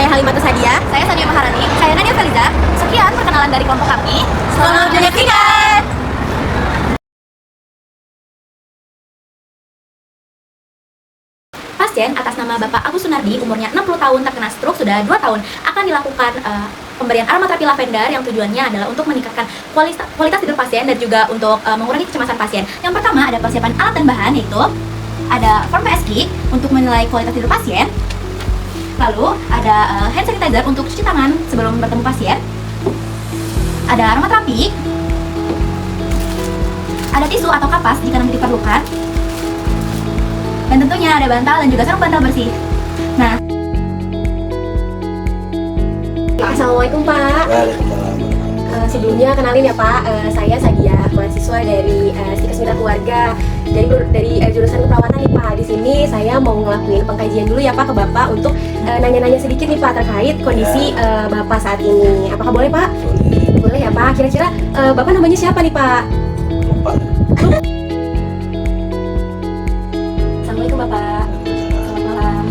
Saya Halimatus Hadiah. Saya Sania Maharani. Saya Nadia Feliza. Sekian perkenalan dari kelompok kami. Selamat menyaksikan. Pasien atas nama Bapak Agus Sunardi, umurnya 60 tahun, terkena stroke sudah 2 tahun, akan dilakukan pemberian aromaterapi lavender yang tujuannya adalah untuk meningkatkan kualitas tidur pasien dan juga untuk mengurangi kecemasan pasien. Yang pertama ada persiapan alat dan bahan, yaitu ada form PSQ untuk menilai kualitas tidur pasien. Lalu ada hand sanitizer untuk cuci tangan sebelum bertemu pasien. Ada aromaterapi. Ada tisu atau kapas jika nanti diperlukan. Dan tentunya ada bantal dan juga sarung bantal bersih. Nah, Assalamualaikum Pak. Waalaikumsalam. Sebelumnya kenalin ya Pak, saya Sadia, mahasiswa dari Stikes Mitra Keluarga. Dari jurusan keperawatan nih Pak. Di sini saya mau ngelakuin pengkajian dulu ya Pak ke Bapak untuk nanya-nanya sedikit nih Pak terkait kondisi Bapak saat ini. Apakah boleh Pak? Boleh ya Pak. Kira-kira Bapak namanya siapa nih Pak? Lupa. Assalamualaikum Bapak. Selamat malam.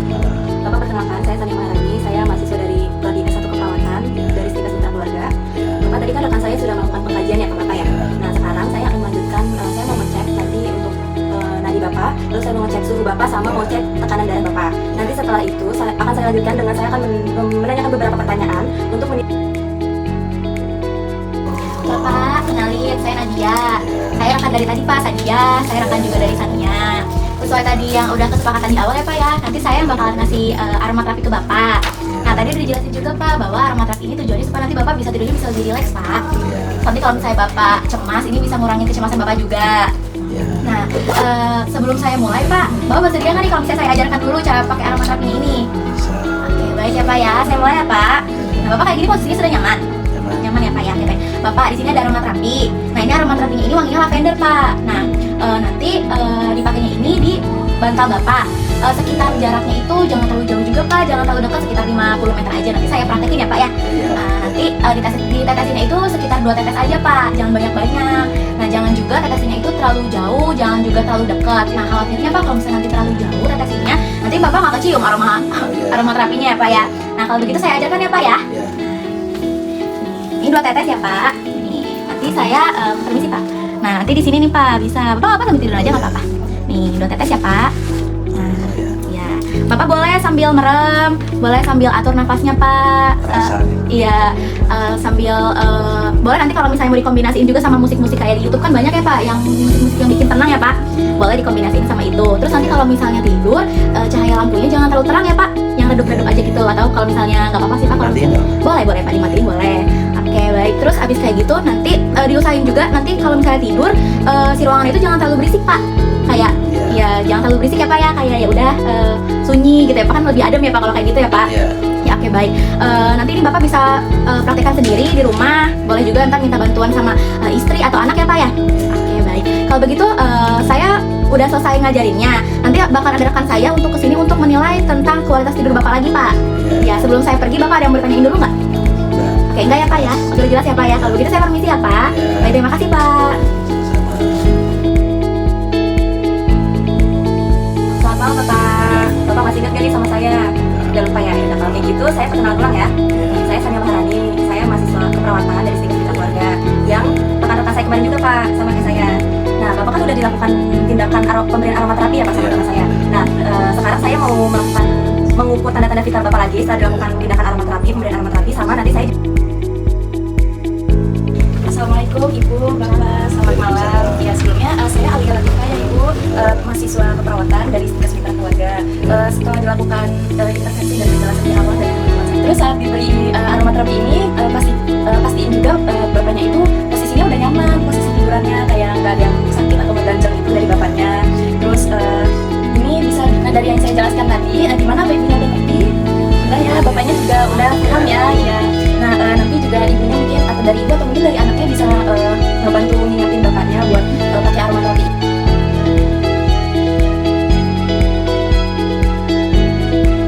Bapak, perkenalkan, saya Sania Maharani. Saya mahasiswa dari Prodi S1 Keperawatan dari Stikes Mitra Keluarga. Bapak, tadi kan rekan saya sudah melakukan pengkajian ya ke Bapak ya. Nah, sekarang saya akan melanjutkan, saya mau ngecek nanti untuk nadi Bapak, lalu saya mau ngecek suhu Bapak sama mau cek tekanan darah Bapak. Nanti setelah itu akan saya lanjutkan dengan saya akan menanyakan beberapa pertanyaan untuk Bapak, kenalin, saya Nadia. Saya rekan dari tadi Pak, Sadia. Saya rekan juga dari Sania. Sesuai tadi yang udah kesepakatan di awal ya Pak ya, nanti saya yang bakalan ngasih aromaterapi ke Bapak. Nah, tadi udah dijelasin juga Pak bahwa aromaterapi ini tujuannya supaya nanti Bapak bisa tidurnya bisa lebih rileks Pak. Nanti kalau misalnya Bapak cemas, ini bisa ngurangin kecemasan Bapak juga. Nah, sebelum saya mulai Pak, Bapak bersedia nggak nih kalau misalnya saya ajarkan dulu cara pakai aromaterapi ini? Oke, baik ya Pak ya, saya mulai ya Pak. Nah, Bapak kayak gini posisinya sudah nyaman? Nyaman ya Pak ya, oke baik. Bapak, di sini ada aromaterapi. Nah, ini aromaterapinya ini wanginya lavender Pak. Nah, nanti dipakainya ini di bantal Bapak. Sekitar jaraknya itu jangan terlalu jauh juga Pak, jangan terlalu dekat, sekitar 50 meter aja. Nanti saya praktekin ya Pak ya. Nanti ditetesinnya itu sekitar 2 tetes aja Pak, jangan banyak-banyak. Nah, jangan juga tetesinnya itu terlalu jauh, jangan juga terlalu dekat. Nah, khawatirnya Pak kalau misalnya nanti terlalu jauh tetesinnya, nanti Bapak nggak kecium aromaterapinya ya Pak ya. Nah, kalau begitu saya ajarkan ya Pak ya. Ini 2 tetes ya Pak. Nih, nanti saya permisi Pak. Nah, nanti di sini nih Pak, bisa Bapak apa sambil tidur aja nggak apa-apa. Nih, 2 tetes ya Pak. Nah, ya. Bapak boleh sambil merem, boleh sambil atur nafasnya Pak. Iya, sambil boleh nanti kalau misalnya mau dikombinasiin juga sama musik-musik kayak di YouTube kan banyak ya Pak, yang musik-musik yang bikin tenang ya Pak. Boleh dikombinasiin sama itu. Terus nanti kalau misalnya tidur, cahaya lampunya jangan terlalu terang ya Pak, yang redup-redup aja gitu. Atau kalau misalnya nggak apa-apa sih Pak, kalau misalnya boleh Pak dimatiin boleh. Oke baik, terus abis kayak gitu nanti diusahain juga nanti kalau misalnya tidur si ruangan itu jangan terlalu berisik Pak, kayak ya jangan terlalu berisik ya Pak ya, kayak ya udah sunyi gitu ya Pak, kan lebih adem ya Pak kalau kayak gitu ya Pak. Ya oke baik, nanti ini Bapak bisa praktekkan sendiri di rumah, boleh juga ntar minta bantuan sama istri atau anak ya Pak ya. Oke baik, kalau begitu saya udah selesai ngajarinnya, nanti bakal ada rekan saya untuk kesini untuk menilai tentang kualitas tidur Bapak lagi Pak. Ya sebelum saya pergi Bapak ada yang bertanyain dulu nggak? Oke, enggak ya Pak ya? Sudah jelas ya Pak ya? Kalau begitu saya permisi ya Pak. Baik, terima kasih Pak. Selamat malam Bapak. Bapak masih ingat gak nih sama saya? Udah lupa ya? Kalau kayak gitu saya perkenalan ulang ya. Saya Sania Maharani. Saya mahasiswa keperawatan dari Stikes Mitra Keluarga. Yang rekan-rekan saya kemarin juga Pak, sama kayak saya. Nah, Bapak kan udah dilakukan tindakan pemberian aromaterapi ya Pak sama rekan saya. Nah, sekarang saya mau melakukan mengukur tanda-tanda vital Bapak lagi setelah dilakukan tindakan aromaterapi, pemberian aromaterapi, sama nanti saya. Assalamualaikum Ibu, Bapak, selamat malam. Ya sebelumnya saya Alia Latifah ya Ibu, mahasiswa keperawatan dari Stikes Mitra Keluarga. Setelah dilakukan intervensi dan penjelasan di awal dari rumah sakit, terus saat diberi aromaterapi ini pastiin juga bapaknya itu posisinya udah nyaman, posisi tidurannya kayak nggak ada yang sakit atau mengganjal itu dari bapaknya. Terus ini bisa dari yang saya jelaskan tadi, di mana babynya udah ngerti, udah ya bapaknya juga udah paham ya. Nah nanti juga ibunya mungkin atau dari ibu atau mungkin dari anaknya bisa ngebantu ngingetin bapaknya buat pakai aromaterapi.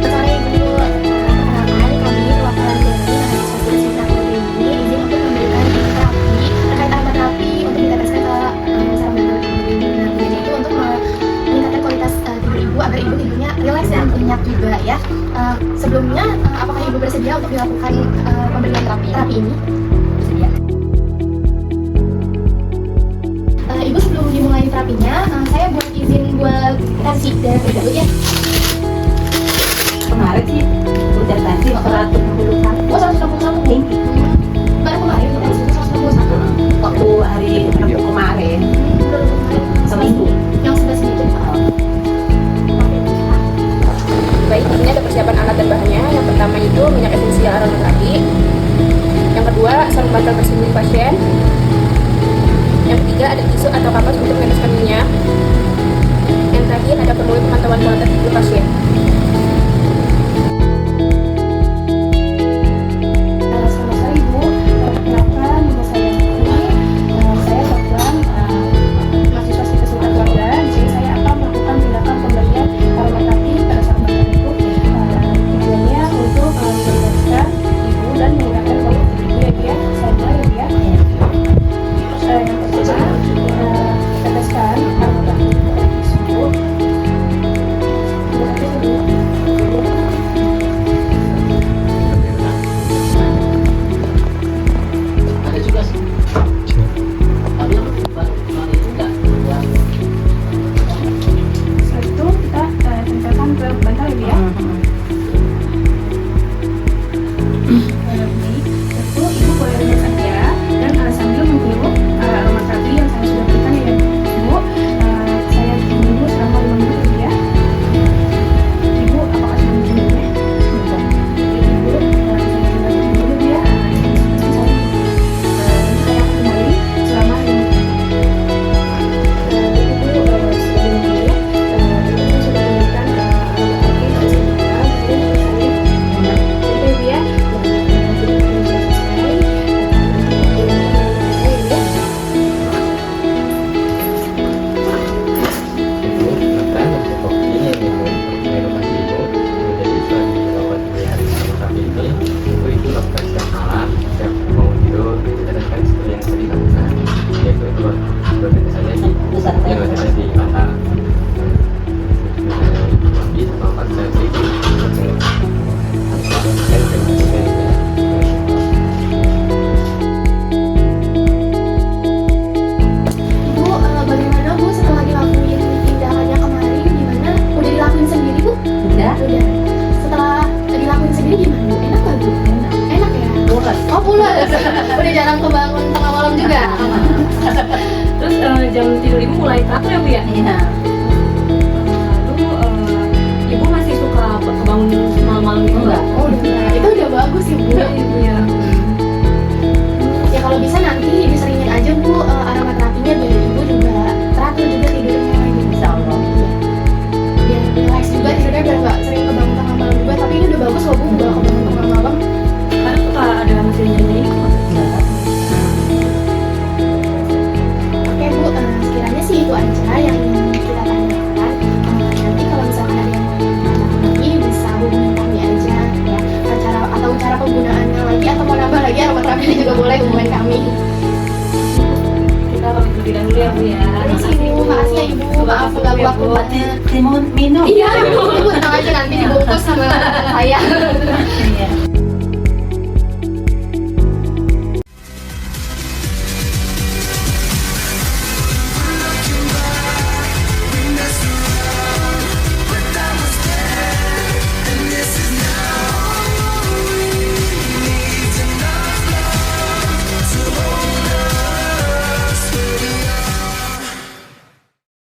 Sore Ibu, perkenalkan kami perwakilan dari mahasiswa Stikes Mitra Keluarga ini izin untuk memberikan terapi terkait aromaterapi untuk diteteskan ke sarang bantal ibu. Nah, tujuannya itu untuk meningkatkan kualitas tidur ibu agar ibu tidurnya rileks dan nyenyak juga ya. Sebelumnya, apakah ibu bersedia permisi dan dulu ya. Kemarin sih udah tadi 161. Oh 161 nih. Baru kemarin kita di situ 161. Waktu hari Rabu kemarin Baru kemarin. seminggu. Yang sebelah sini itu. Baik, ini ada persiapan alat dan bahannya. Yang pertama itu minyak esensial aromaterapi. Yang kedua, sarung bantal bersih pasien. Yang ketiga ada tisu atau kapas untuk meneteskan minyak. Yang terakhir ada perlu pemantauan kualitas tidur pasien. Selamat sore Ibu. Perkenalkan nama saya Putri. Saya Sofwan, mahasiswa Sipes Unpad Keluarga. Di sini saya akan melakukan tindakan pemberian aromaterapi pada saat makan itu. Tujuannya untuk membebaskan ibu dan meningkatkan kualitas tidur ibu ya. Saya mulai ya. Yang pertama, teteskan aromaterapi tersebut. Ada juga sih. Tapi yang kemarin itu enggak keluar. Setelah itu kita tempelkan ke bantal ibu ya. Baik, itu ibu boleh duduk saja dan sambil menghirup aromaterapi yang saya sudah berikan ya ibu. Saya tunggu selama 5 menit ya. Ibu apakah sudah menunggunya? Ibu saya tinggal dulu ya. Saya kembali selama 5 menit. Ibu makan untuk kopi minum kasih ibu. Jadi setelah dilakukan pemilihan aromaterapi ini, ibu lakukan setiap malam, setiap mau tidur, diteteskan seperti yang tadi lakukan, yaitu dua tetes saja di dua tetes di mata. Habis atau 4 cm. Bu, bagaimana Bu setelah dilakuin tindakannya kemarin gimana? Udah dilakuin sendiri Bu? Udah. Udah. Setelah dilakuin sendiri gimana Bu? Enak gak Bu? Enak ya? Pulas. Oh pulas. Udah jarang kebangun tengah malam juga? Terus jam tidur ibu mulai teratur ya bu ya? Iya. Lalu ibu masih suka kebangun malam-malam gitu nggak? Oh udah. Itu udah bagus sih Bu. Ibu ya. Ya kalau bisa nanti diseringin aja Bu aromaterapinya biar Ibu juga teratur juga tidurnya gitu. Insya Allah. Biar relax juga tidurnya biar nggak sering kebangun tengah malam juga. Tapi ini udah bagus loh Bu, nggak kebangun tengah malam. Karena suka ada mesin nyeri. Oke Bu, sekiranya sih itu aja yang ingin kita tanyakan. Nanti kalau misalkan ada yang mau ditanyakan lagi bisa hubungin kami aja ya. Cara penggunaannya lagi atau mau nambah lagi aromaterapinya juga boleh hubungin kami. Kita pamit terlebih dahulu ya bu ya. Permisi Ibu, makasih ya Ibu. Maaf mengganggu waktu. Timun minum. Iya, Ibu tenang aja nanti dibungkus sama saya.